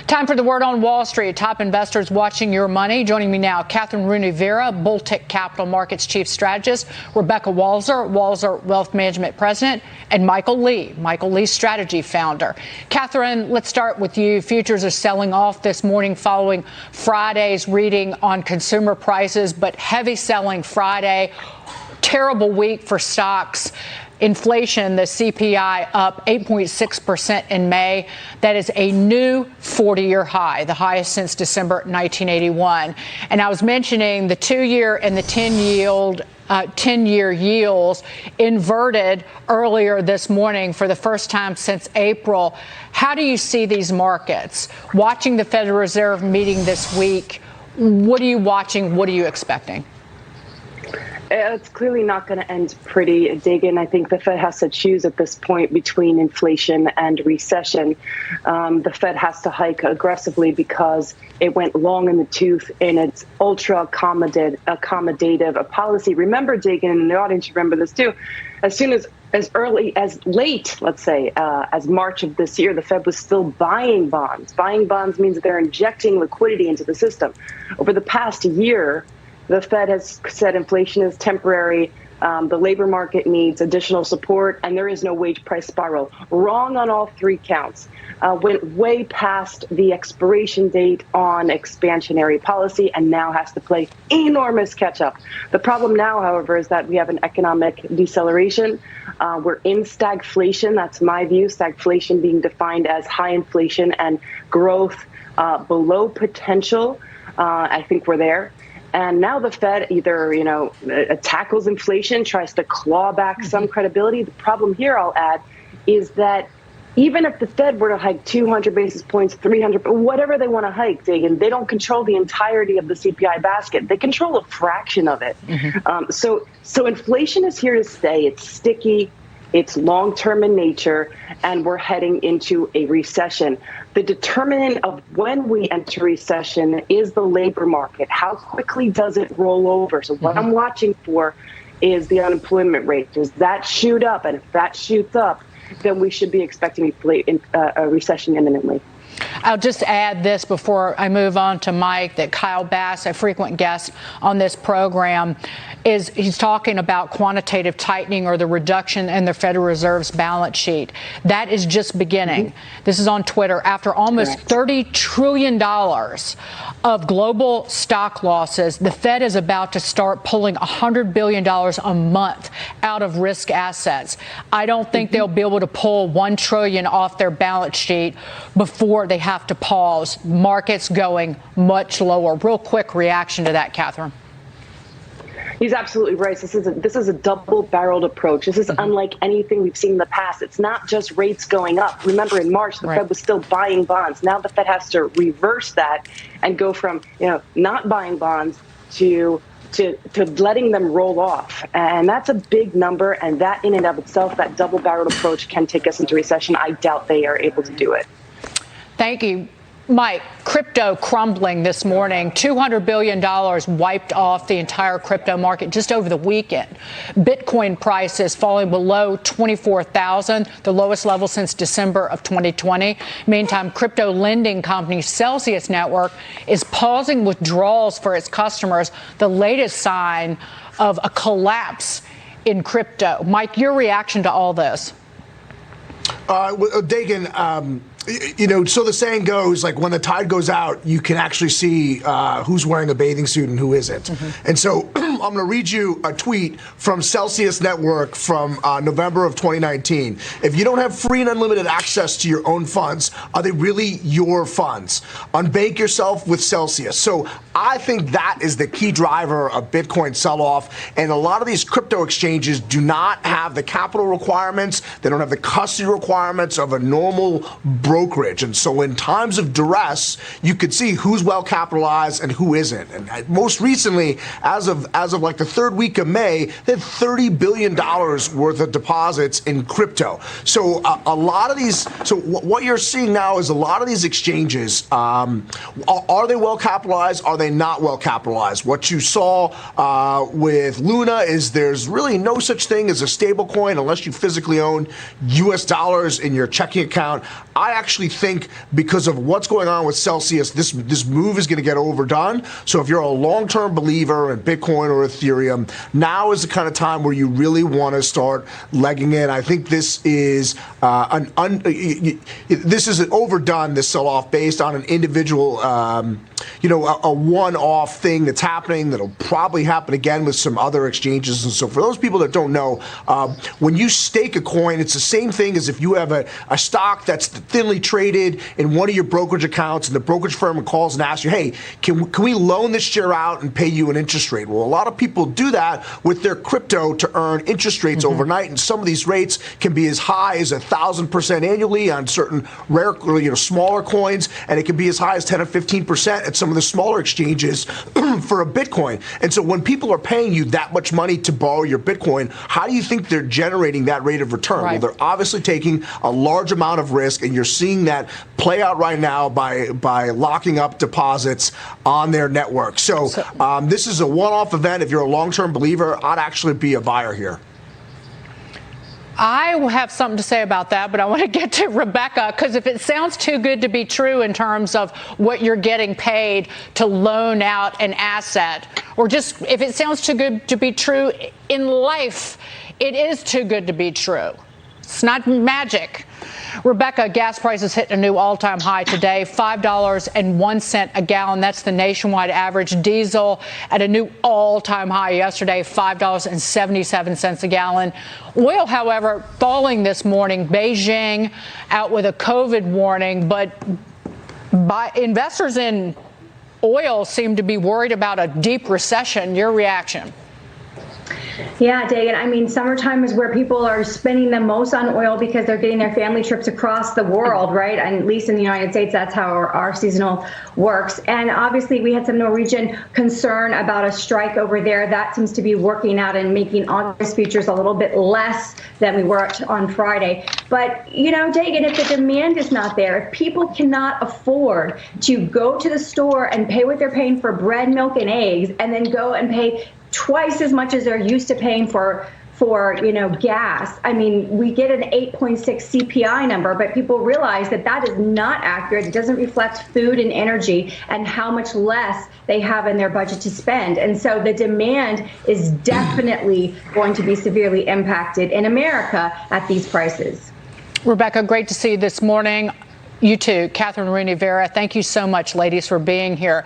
Time for the word on Wall Street. Top investors watching your money. Joining me now, Catherine Rooney-Vera, Bulltick Capital Markets Chief Strategist, Rebecca Walser, Walser Wealth Management President, and Michael Lee, Strategy Founder. Catherine, let's start with you. Futures are selling off this morning following Friday's reading on consumer prices, but heavy selling Friday. Terrible week for stocks. Inflation, the CPI, up 8.6% in May. That is a new 40-year high, the highest since December 1981. And I was mentioning the 2-year and the 10-year yields inverted earlier this morning for the first time since April. How do you see these markets? Watching the Federal Reserve meeting this week, what are you watching? What are you expecting? It's clearly not going to end pretty, Dagan. I think the Fed has to choose at this point between inflation and recession. The Fed has to hike aggressively because it went long in the tooth in its accommodative policy. Remember, Dagan, and the audience, remember this too, as late, let's say, as March of this year, the Fed was still buying bonds. Buying bonds means that they're injecting liquidity into the system. Over the past year, the Fed has said inflation is temporary, the labor market needs additional support, and there is no wage price spiral. Wrong on all three counts. Went way past the expiration date on expansionary policy and now has to play enormous catch up. The problem now, however, is that we have an economic deceleration. We're in stagflation. That's my view. Stagflation being defined as high inflation and growth below potential. I think we're there. And now the Fed either, tackles inflation, tries to claw back some credibility. The problem here, I'll add, is that even if the Fed were to hike 200 basis points, 300, whatever they want to hike, Dagan, they don't control the entirety of the CPI basket. They control a fraction of it. Mm-hmm. So inflation is here to stay. It's sticky. It's long-term in nature, and we're heading into a recession. The determinant of when we enter recession is the labor market. How quickly does it roll over? So what I'm watching for is the unemployment rate. Does that shoot up? And if that shoots up, then we should be expecting a recession imminently. I'll just add this before I move on to Mike, that Kyle Bass, a frequent guest on this program, he's talking about quantitative tightening or the reduction in the Federal Reserve's balance sheet. That is just beginning. Mm-hmm. This is on Twitter. After almost $30 trillion of global stock losses, the Fed is about to start pulling $100 billion a month out of risk assets. I don't think they'll be able to pull $1 trillion off their balance sheet before they have to pause. Markets going much lower. Real quick reaction to that, Catherine. He's absolutely right. This is a double-barreled approach. This is unlike anything we've seen in the past. It's not just rates going up. Remember, in March, the Fed was still buying bonds. Now the Fed has to reverse that and go from not buying bonds to letting them roll off. And that's a big number. And that in and of itself, that double-barreled approach can take us into recession. I doubt they are able to do it. Thank you. Mike, crypto crumbling this morning. $200 billion wiped off the entire crypto market just over the weekend. Bitcoin prices falling below 24,000, the lowest level since December of 2020. Meantime, crypto lending company Celsius Network is pausing withdrawals for its customers, the latest sign of a collapse in crypto. Mike, your reaction to all this? Dagan, so the saying goes, like, when the tide goes out, you can actually see who's wearing a bathing suit and who isn't. Mm-hmm. And so I'm going to read you a tweet from Celsius Network from November of 2019. If you don't have free and unlimited access to your own funds, are they really your funds? Unbake yourself with Celsius. So I think that is the key driver of Bitcoin sell-off. And a lot of these crypto exchanges do not have the capital requirements. They don't have the custody requirements of a normal brokerage. And so in times of duress, you could see who's well capitalized and who isn't. And most recently, as of as of like the third week of May, they had $30 billion worth of deposits in crypto. So a lot of these, so what you're seeing now is a lot of these exchanges, are they well capitalized? Are they not well capitalized? What you saw with Luna is there's really no such thing as a stable coin unless you physically own US dollars in your checking account. I actually think because of what's going on with Celsius, this move is going to get overdone. So if you're a long-term believer in Bitcoin or Ethereum, now is the kind of time where you really want to start legging in. I think this is this is overdone, this sell-off, based on an individual, a one-off thing that's happening that'll probably happen again with some other exchanges. And so for those people that don't know, when you stake a coin, it's the same thing as if you have a stock that's thinly traded in one of your brokerage accounts, and the brokerage firm calls and asks you, hey, can we loan this share out and pay you an interest rate? Well, a lot of people do that with their crypto to earn interest rates overnight, and some of these rates can be as high as 1,000% annually on certain rare, smaller coins, and it can be as high as 10 or 15% at some of the smaller exchanges for a Bitcoin. And so when people are paying you that much money to borrow your Bitcoin, how do you think they're generating that rate of return? Right. Well, they're obviously taking a large amount of risk, and you're seeing that play out right now by locking up deposits on their network. So this is a one-off event. If you're a long-term believer, I'd actually be a buyer here. I have something to say about that, but I want to get to Rebecca, because if it sounds too good to be true in terms of what you're getting paid to loan out an asset, or just if it sounds too good to be true in life, it is too good to be true. It's not magic. Rebecca, gas prices hit a new all-time high today, $5.01 a gallon. That's the nationwide average. Diesel at a new all-time high yesterday, $5.77 a gallon. Oil, however, falling this morning. Beijing out with a COVID warning, but investors in oil seem to be worried about a deep recession. Your reaction? Yeah, Dagan. I mean, summertime is where people are spending the most on oil because they're getting their family trips across the world, right? And at least in the United States, that's how our seasonal works. And obviously, we had some Norwegian concern about a strike over there. That seems to be working out and making August futures a little bit less than we were on Friday. But, Dagan, if the demand is not there, if people cannot afford to go to the store and pay what they're paying for bread, milk, and eggs, and then go and pay twice as much as they're used to paying for gas. I mean, we get an 8.6 CPI number, but people realize that is not accurate. It doesn't reflect food and energy and how much less they have in their budget to spend. And so the demand is definitely going to be severely impacted in America at these prices. Rebecca, great to see you this morning. You too, Catherine Rooney Vera. Thank you so much, ladies, for being here.